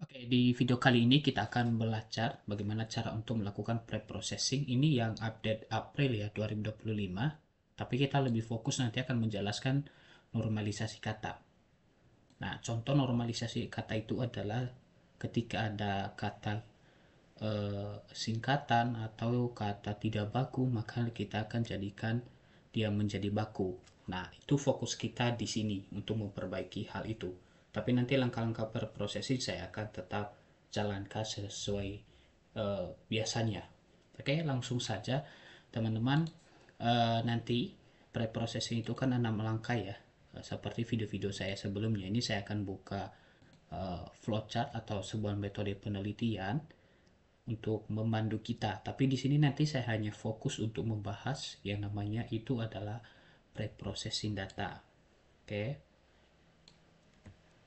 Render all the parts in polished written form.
Oke, di video kali ini kita akan belajar bagaimana cara untuk melakukan pre-processing. Ini yang update April ya 2025. Tapi kita lebih fokus nanti akan menjelaskan normalisasi kata. Nah, contoh normalisasi kata itu adalah ketika ada kata singkatan atau kata tidak baku, maka kita akan jadikan dia menjadi baku. Nah, itu fokus kita di sini untuk memperbaiki hal itu. Tapi nanti langkah-langkah berprosesi saya akan tetap jalankan sesuai biasanya. Oke, langsung saja teman-teman. Nanti preprocessing itu kan 6 langkah ya. Seperti video-video saya sebelumnya, ini saya akan buka flowchart atau sebuah metode penelitian untuk membantu kita. Tapi di sini nanti saya hanya fokus untuk membahas yang namanya itu adalah preprocessing data. Oke.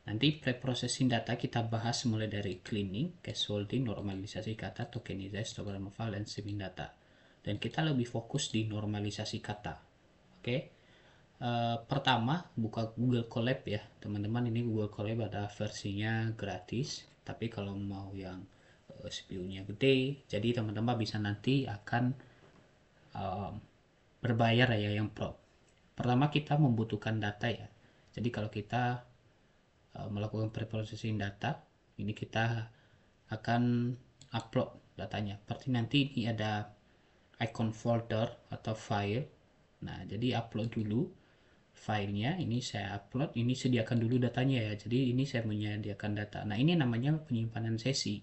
Nanti preprocessing data kita bahas mulai dari cleaning, scaffolding, normalisasi kata, tokenize, token removal, dan streaming data. Dan kita lebih fokus di normalisasi kata. Oke. Pertama, buka Google Colab ya. Teman-teman, ini Google Colab ada versinya gratis. Tapi kalau mau yang CPU-nya gede, jadi teman-teman bisa nanti akan um, berbayar ya yang pro. Pertama kita membutuhkan data ya. Jadi kalau kita melakukan preprocessing data, ini kita akan upload datanya. Seperti nanti ini ada icon folder atau file. Nah, jadi upload dulu filenya. Ini saya upload. Ini sediakan dulu datanya ya. Jadi ini saya menyediakan data. Nah, ini namanya penyimpanan sesi.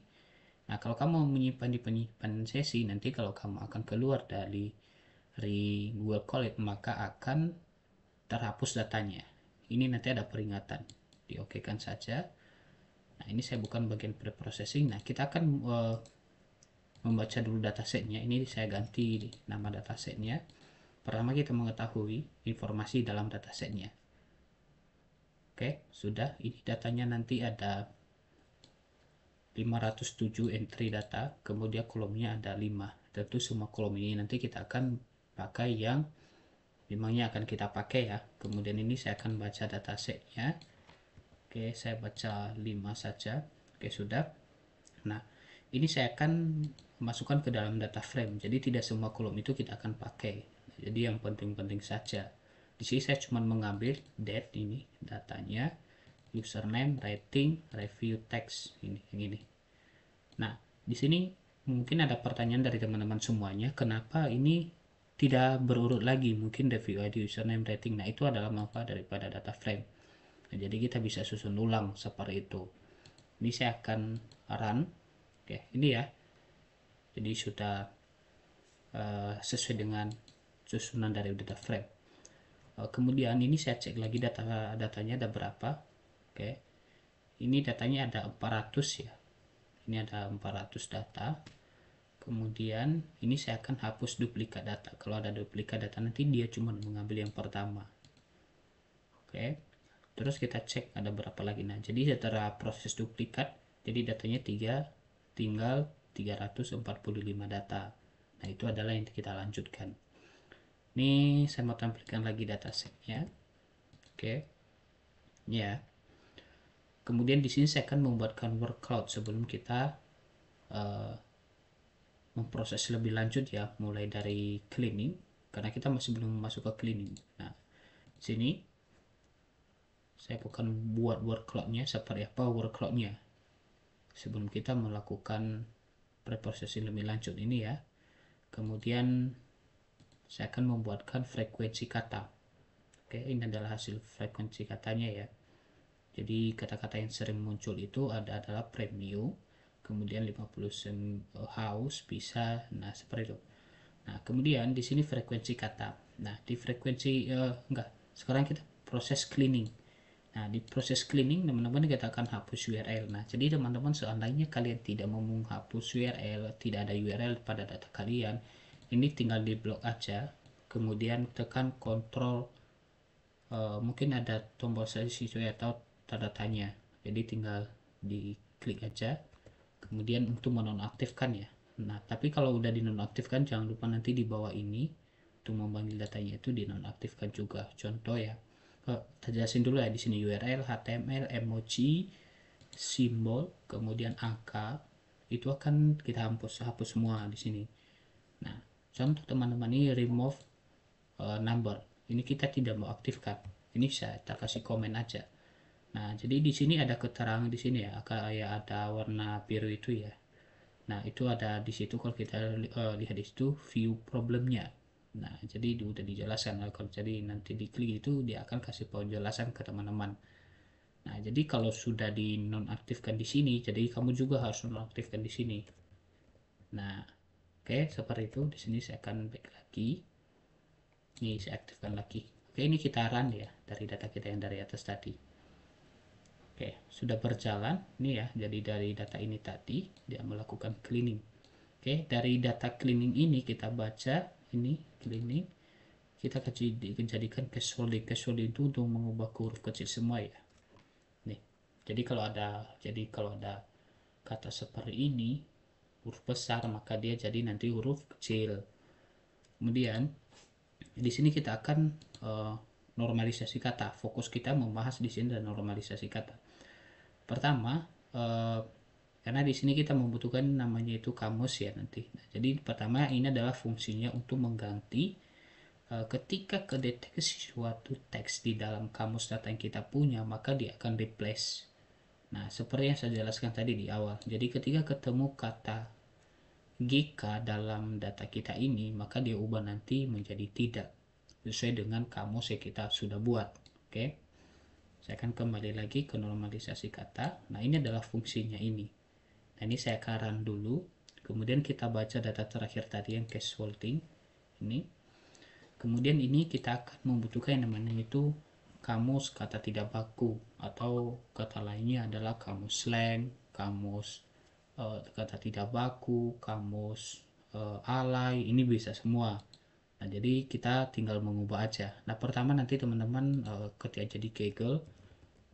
Nah, kalau kamu menyimpan di penyimpanan sesi, nanti kalau kamu akan keluar dari Google Colab, maka akan terhapus datanya. Ini nanti ada peringatan. Diokekan saja. Nah, ini saya bukan bagian preprocessing. Nah, kita akan membaca dulu datasetnya. Ini saya ganti nama datasetnya. Pertama kita mengetahui informasi dalam datasetnya. Oke, sudah. Ini datanya nanti ada 507 entry data, kemudian kolomnya ada 5. Tentu semua kolom ini nanti kita akan pakai yang memangnya akan kita pakai ya. Kemudian ini saya akan baca datasetnya. Oke, saya baca 5 saja. Oke, sudah. Nah, ini saya akan masukkan ke dalam data frame. Jadi tidak semua kolom itu kita akan pakai. Jadi yang penting-penting saja. Di sini saya cuma mengambil date ini datanya, username, rating, review text ini yang ini. Nah, di sini mungkin ada pertanyaan dari teman-teman semuanya, kenapa ini tidak berurut lagi? Mungkin review ID, username, rating. Nah, itu adalah manfaat daripada data frame. Nah, jadi kita bisa susun ulang seperti itu. Ini saya akan run. Oke, ini ya. Jadi sudah sesuai dengan susunan dari data frame. Kemudian ini saya cek lagi datanya ada berapa. Oke. Ini datanya ada 400 ya. Ini ada 400 data. Kemudian ini saya akan hapus duplikat data. Kalau ada duplikat data nanti dia cuma mengambil yang pertama. Oke. Terus kita cek ada berapa lagi. Nah, jadi setelah proses duplikat, jadi datanya tinggal 345 data. Nah, itu adalah yang kita lanjutkan. Ini saya mau tampilkan lagi datasetnya. Oke. Ya. Kemudian di sini saya akan membuatkan workload sebelum kita uh, memproses lebih lanjut ya, mulai dari cleaning karena kita masih belum masuk ke cleaning. Nah, sini saya bukan buat workloadnya seperti apa workloadnya sebelum kita melakukan preprocessing lebih lanjut ini ya. Kemudian saya akan membuatkan frekuensi kata. Oke, ini adalah hasil frekuensi katanya ya. Jadi kata-kata yang sering muncul itu adalah premium, kemudian 50 house bisa, nah seperti itu. Nah, kemudian di sini frekuensi kata. Nah, di frekuensi enggak. Sekarang kita proses cleaning. Nah, di proses cleaning teman-teman kita akan hapus URL. Nah, jadi teman-teman seandainya kalian tidak mau menghapus URL, tidak ada URL pada data kalian, ini tinggal di blok aja. Kemudian tekan kontrol, mungkin ada tombol sesuai atau tanda tanya. Jadi tinggal diklik aja. Kemudian untuk menonaktifkan ya. Nah, tapi kalau udah dinonaktifkan jangan lupa nanti di bawah ini untuk memanggil datanya itu dinonaktifkan juga. Contoh ya. Kita jelasin dulu ya di sini URL, HTML, emoji, simbol, kemudian angka, itu akan kita hapus semua di sini. Nah, contoh teman-teman ini remove number. Ini kita tidak mau aktifkan. Ini saya kasih komen aja. Nah, jadi di sini ada keterangan di sini ya, kayak ada warna biru itu ya. Nah, itu ada di situ kalau kita lihat di situ view problemnya. Nah, jadi udah dijelaskan. Kalau jadi nanti diklik itu dia akan kasih penjelasan ke teman-teman. Nah, jadi kalau sudah dinonaktifkan di sini, jadi kamu juga harus nonaktifkan di sini. Nah, oke, seperti itu. Di sini saya akan back lagi. Ini saya aktifkan lagi. Oke, ini kita run ya dari data kita yang dari atas tadi. Oke, sudah berjalan. Ini ya, jadi dari data ini tadi dia melakukan cleaning. Oke, dari data cleaning ini kita baca ini cleaning. Kita jadikan cache holding. Cache holding itu untuk mengubah ke huruf kecil semua ya. Nih. Jadi kalau ada kata seperti ini huruf besar maka dia jadi nanti huruf kecil. Kemudian di sini kita akan normalisasi kata. Fokus kita membahas di sini dan normalisasi kata. Pertama, karena di sini kita membutuhkan namanya itu kamus ya nanti. Nah, jadi pertama ini adalah fungsinya untuk mengganti ketika kedeteksi suatu teks di dalam kamus data yang kita punya, maka dia akan replace. Nah, seperti yang saya jelaskan tadi di awal. Jadi ketika ketemu kata GK dalam data kita ini, maka dia ubah nanti menjadi tidak sesuai dengan kamus yang kita sudah buat. Oke. Saya akan kembali lagi ke normalisasi kata. Nah, ini adalah fungsinya ini. Nah, ini saya run dulu. Kemudian kita baca data terakhir tadi yang cache holding. Ini. Kemudian ini kita akan membutuhkan yang namanya itu kamus kata tidak baku, atau kata lainnya adalah kamus slang, kamus kata tidak baku, kamus alay, ini bisa semua. Nah, jadi kita tinggal mengubah aja. Nah, pertama nanti teman-teman ketik aja di Kaggle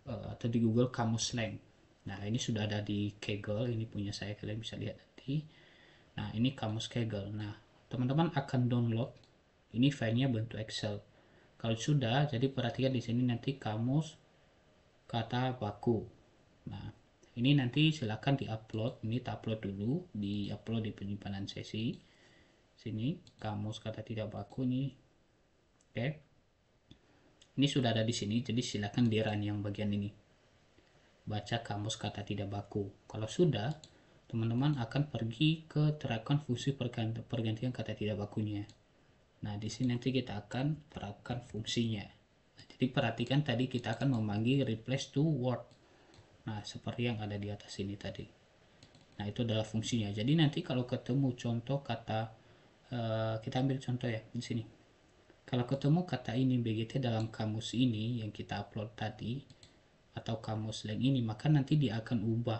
atau di Google kamus slang. Nah, ini sudah ada di Kaggle, ini punya saya, kalian bisa lihat nanti. Nah, ini kamus Kaggle. Nah, teman-teman akan download. Ini filenya bentuk Excel. Kalau sudah, jadi perhatikan di sini nanti kamus kata baku. Nah, ini nanti silakan diupload. Ini upload dulu, diupload di penyimpanan sesi. Sini kamus kata tidak baku nih. Oke. Ini sudah ada di sini, jadi silakan di run yang bagian ini. Baca kamus kata tidak baku. Kalau sudah, teman-teman akan pergi ke terapkan fungsi pergantian kata tidak bakunya. Nah, di sini nanti kita akan terapkan fungsinya. Nah, jadi perhatikan tadi kita akan memanggil replace to word. Nah, seperti yang ada di atas ini tadi. Nah, itu adalah fungsinya. Jadi nanti kalau ketemu contoh kata, kita ambil contoh ya di sini. Kalau ketemu kata ini BGT dalam kamus ini yang kita upload tadi, atau kamus slang ini, maka nanti dia akan ubah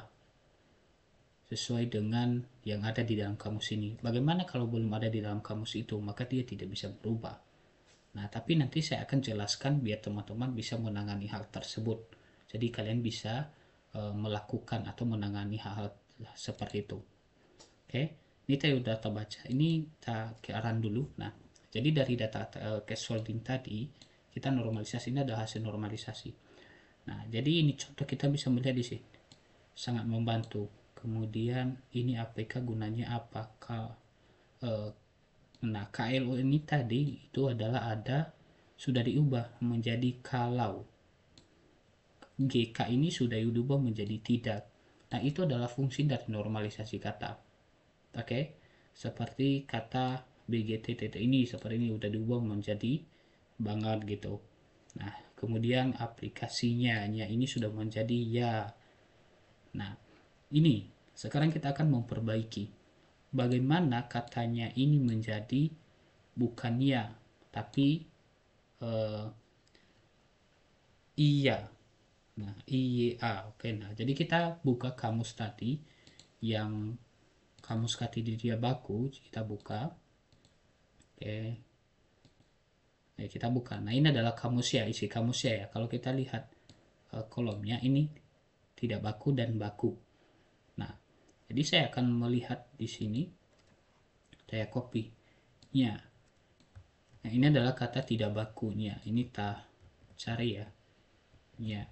sesuai dengan yang ada di dalam kamus ini. Bagaimana kalau belum ada di dalam kamus itu? Maka dia tidak bisa berubah. Nah, tapi nanti saya akan jelaskan biar teman-teman bisa menangani hal tersebut. Jadi kalian bisa melakukan atau menangani hal-hal seperti itu. Oke, ini tadi udah terbaca. Ini kita run dulu. Nah, jadi dari data cache holding tadi, kita normalisasi, ini adalah hasil normalisasi. Nah, jadi ini contoh kita bisa melihat di sini. Sangat membantu. Kemudian ini APK gunanya apa? Nah, KLO ini tadi itu adalah sudah diubah menjadi kalau. GK ini sudah diubah menjadi tidak. Nah, itu adalah fungsi dari normalisasi kata. Oke. Seperti kata BGT ini seperti ini udah diubah menjadi banget gitu. Nah, kemudian aplikasinya ini sudah menjadi ya. Nah, ini sekarang kita akan memperbaiki bagaimana katanya ini menjadi bukan ya tapi iya. Nah, iya. Oke. Nah, jadi kita buka kamus tadi yang kamus kata dia baku, kita buka. Oke. Ya, kita buka. Nah, ini adalah kamusnya, isi kamusnya ya. Kalau kita lihat kolomnya ini tidak baku dan baku. Nah, jadi saya akan melihat di sini, saya copy nya. Nah, ini adalah kata tidak bakunya. Ini cari ya. Ya.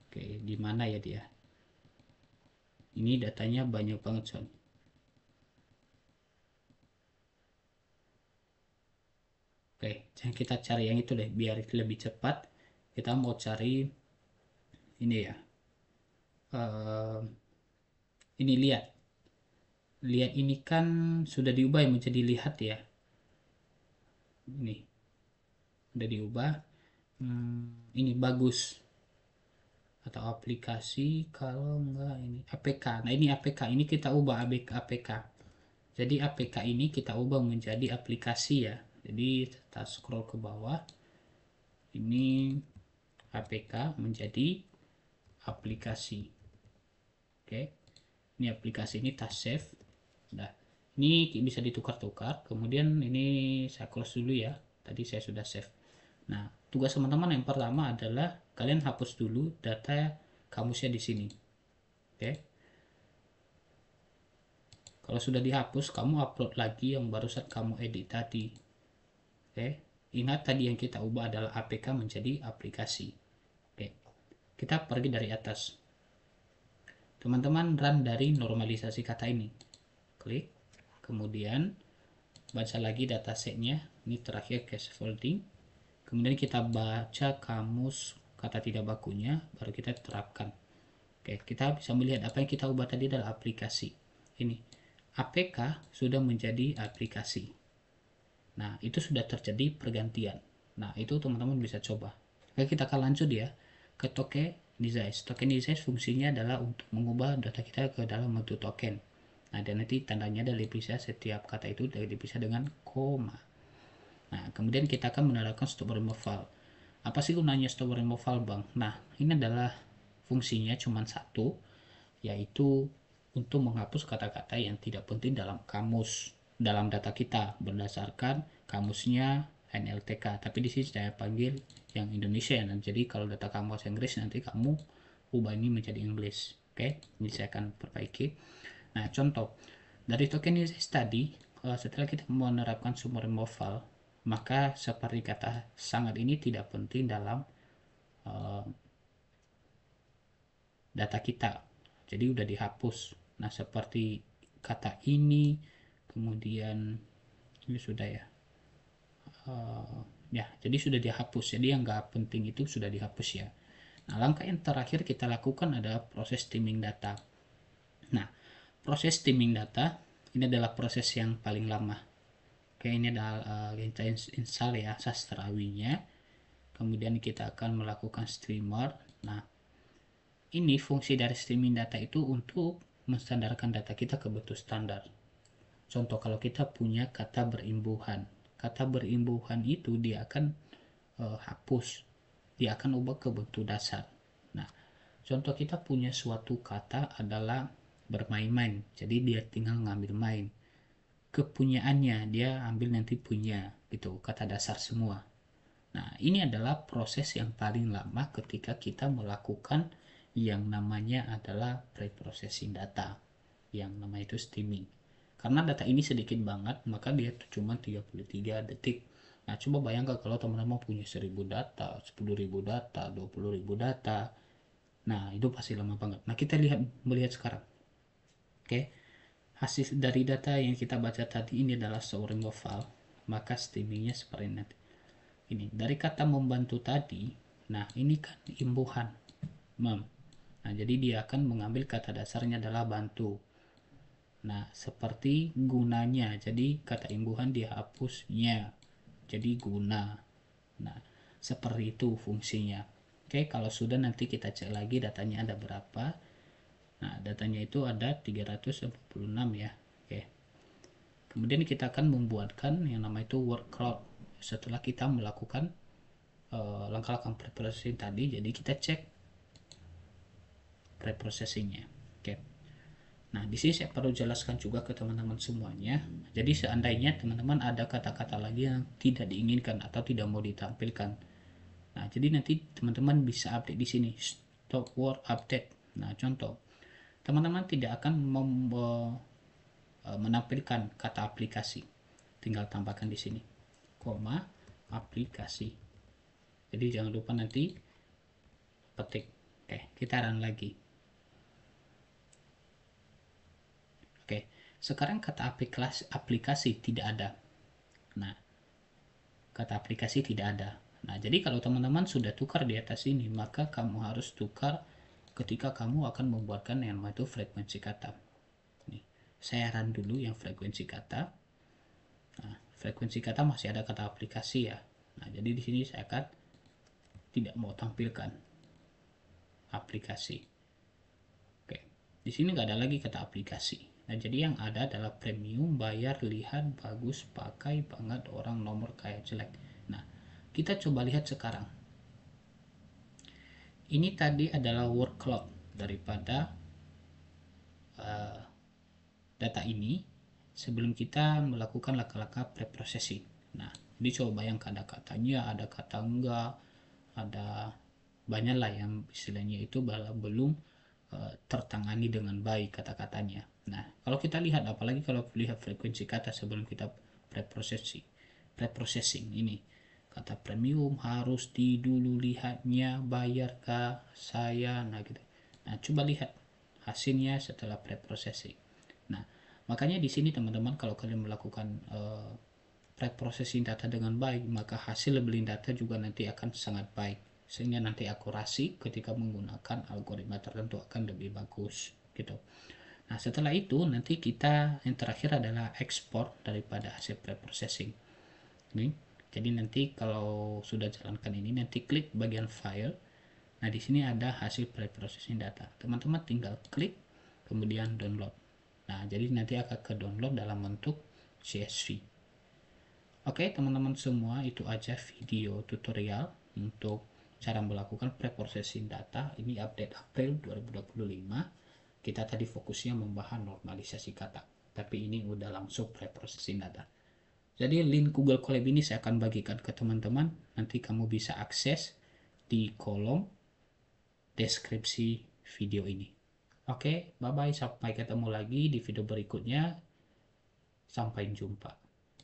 Oke, di mana ya dia? Ini datanya banyak banget soalnya. Oke, kita cari yang itu deh biar lebih cepat. Kita mau cari ini ya. Ini lihat. Lihat ini kan sudah diubah menjadi lihat ya. Ini udah diubah. Ini bagus. Atau aplikasi, kalau enggak ini APK. Nah, ini APK. Ini kita ubah APK. Jadi APK ini kita ubah menjadi aplikasi ya. Jadi kita scroll ke bawah. Ini APK menjadi aplikasi. Oke. Ini aplikasi, ini tas save. Nah, ini bisa ditukar-tukar. Kemudian ini saya close dulu ya. Tadi saya sudah save. Nah, tugas teman-teman yang pertama adalah kalian hapus dulu data kamusnya di sini. Oke. Kalau sudah dihapus, kamu upload lagi yang barusan kamu edit tadi. Oke. Ingat tadi yang kita ubah adalah APK menjadi aplikasi. Oke. Kita pergi dari atas. Teman-teman run dari normalisasi kata ini. Klik. Kemudian baca lagi datasetnya. Ini terakhir case folding. Kemudian kita baca kamus kata tidak bakunya, baru kita terapkan. Oke, kita bisa melihat apa yang kita ubah tadi adalah aplikasi. Ini APK sudah menjadi aplikasi. Nah, itu sudah terjadi pergantian. Nah, itu teman-teman bisa coba. Oke, kita akan lanjut ya ke tokenize. Tokenize fungsinya adalah untuk mengubah data kita ke dalam bentuk token. Nah, dan nanti tandanya adalah dipisah setiap kata itu dipisah dengan koma. Nah, kemudian kita akan menerapkan stop removal. Apa sih gunanya stop removal, Bang? Nah, ini adalah fungsinya cuma satu, yaitu untuk menghapus kata-kata yang tidak penting dalam kamus, dalam data kita berdasarkan kamusnya NLTK. Tapi di sini saya panggil yang Indonesia. Nah, jadi kalau data kamu bahasa Inggris nanti kamu ubah ini menjadi English. Oke, ini saya akan perbaiki. Nah, contoh dari tokenisasi tadi, setelah kita menerapkan sumber removal, maka seperti kata sangat ini tidak penting dalam uh, data kita, jadi udah dihapus. Nah, seperti kata ini, kemudian ini sudah ya, ya jadi sudah dihapus, jadi yang nggak penting itu sudah dihapus ya. Nah, langkah yang terakhir kita lakukan adalah proses streaming data. Nah, proses streaming data ini adalah proses yang paling lama. Oke, ini adalah kita install ya sastrawinya, kemudian kita akan melakukan streamer. Nah, ini fungsi dari streaming data itu untuk menstandarkan data kita ke bentuk standar. Contoh, kalau kita punya kata berimbuhan, kata berimbuhan itu dia akan hapus, dia akan ubah ke bentuk dasar. Nah, contoh kita punya suatu kata adalah bermain-main, jadi dia tinggal ngambil main. Kepunyaannya dia ambil nanti punya, gitu, kata dasar semua. Nah, ini adalah proses yang paling lama ketika kita melakukan yang namanya adalah pre-processing data, yang namanya itu streaming. Karena data ini sedikit banget, maka dia cuma 33 detik. Nah, coba bayangkan kalau teman-teman punya 1000 data, 10.000 data, 20.000 data. Nah, itu pasti lama banget. Nah, kita melihat sekarang. Oke. Hasil dari data yang kita baca tadi ini adalah storing file, maka streamingnya seperti nanti. Ini dari kata membantu tadi, nah ini kan imbuhan mem. Nah, jadi dia akan mengambil kata dasarnya adalah bantu. Nah, seperti gunanya, jadi kata imbuhan dihapusnya jadi guna. Nah, seperti itu fungsinya. Oke, kalau sudah nanti kita cek lagi datanya ada berapa. Nah, datanya itu ada 346 ya. Oke. Kemudian kita akan membuatkan yang namanya itu word cloud setelah kita melakukan langkah-langkah preprocessing tadi. Jadi kita cek preprocessingnya. Oke. Nah, di sini saya perlu jelaskan juga ke teman-teman semuanya. Jadi seandainya teman-teman ada kata-kata lagi yang tidak diinginkan atau tidak mau ditampilkan. Nah, jadi nanti teman-teman bisa update di sini stop word update. Nah, contoh teman-teman tidak akan menampilkan kata aplikasi. Tinggal tambahkan di sini koma aplikasi. Jadi jangan lupa nanti petik Oke, kita run lagi. Oke, sekarang kata aplikasi tidak ada. Nah, kata aplikasi tidak ada. Nah, jadi kalau teman-teman sudah tukar di atas ini, maka kamu harus tukar ketika kamu akan membuatkan yang namanya itu frekuensi kata. Nih, saya run dulu yang frekuensi kata. Nah, frekuensi kata masih ada kata aplikasi ya. Nah, jadi di sini saya akan tidak mau tampilkan aplikasi. Oke, di sini nggak ada lagi kata aplikasi. Nah, jadi yang ada adalah premium, bayar, lihat, bagus, pakai, banget, orang, nomor, kaya, jelek. Nah, kita coba lihat sekarang. Ini tadi adalah workload daripada uh, data ini sebelum kita melakukan langkah-langkah preprocessing. Nah, ini coba bayangkan ada katanya, ada kata enggak, ada banyak lah yang istilahnya itu belum tertangani dengan baik kata-katanya. Nah, kalau kita lihat, apalagi kalau lihat frekuensi kata sebelum kita preprocessing ini, kata premium harus dulu lihatnya, bayar kah saya, nah gitu. Nah, coba lihat hasilnya setelah preprocessing. Nah, makanya di sini teman-teman, kalau kalian melakukan preprocessing data dengan baik, maka hasil labeling data juga nanti akan sangat baik, sehingga nanti akurasi ketika menggunakan algoritma tertentu akan lebih bagus gitu. Nah, setelah itu nanti kita yang terakhir adalah ekspor daripada hasil preprocessing ini. Jadi nanti kalau sudah jalankan ini, nanti klik bagian file. Nah, di sini ada hasil preprocessing data. Teman-teman tinggal klik kemudian download. Nah, jadi nanti akan ke download dalam bentuk CSV. Oke, teman-teman semua, itu aja video tutorial untuk cara melakukan preprocessing data. Ini update April 2025. Kita tadi fokusnya membahas normalisasi kata, tapi ini udah langsung preprocessing data. Jadi link Google Colab ini saya akan bagikan ke teman-teman. Nanti kamu bisa akses di kolom deskripsi video ini. Oke, bye-bye. Sampai ketemu lagi di video berikutnya. Sampai jumpa.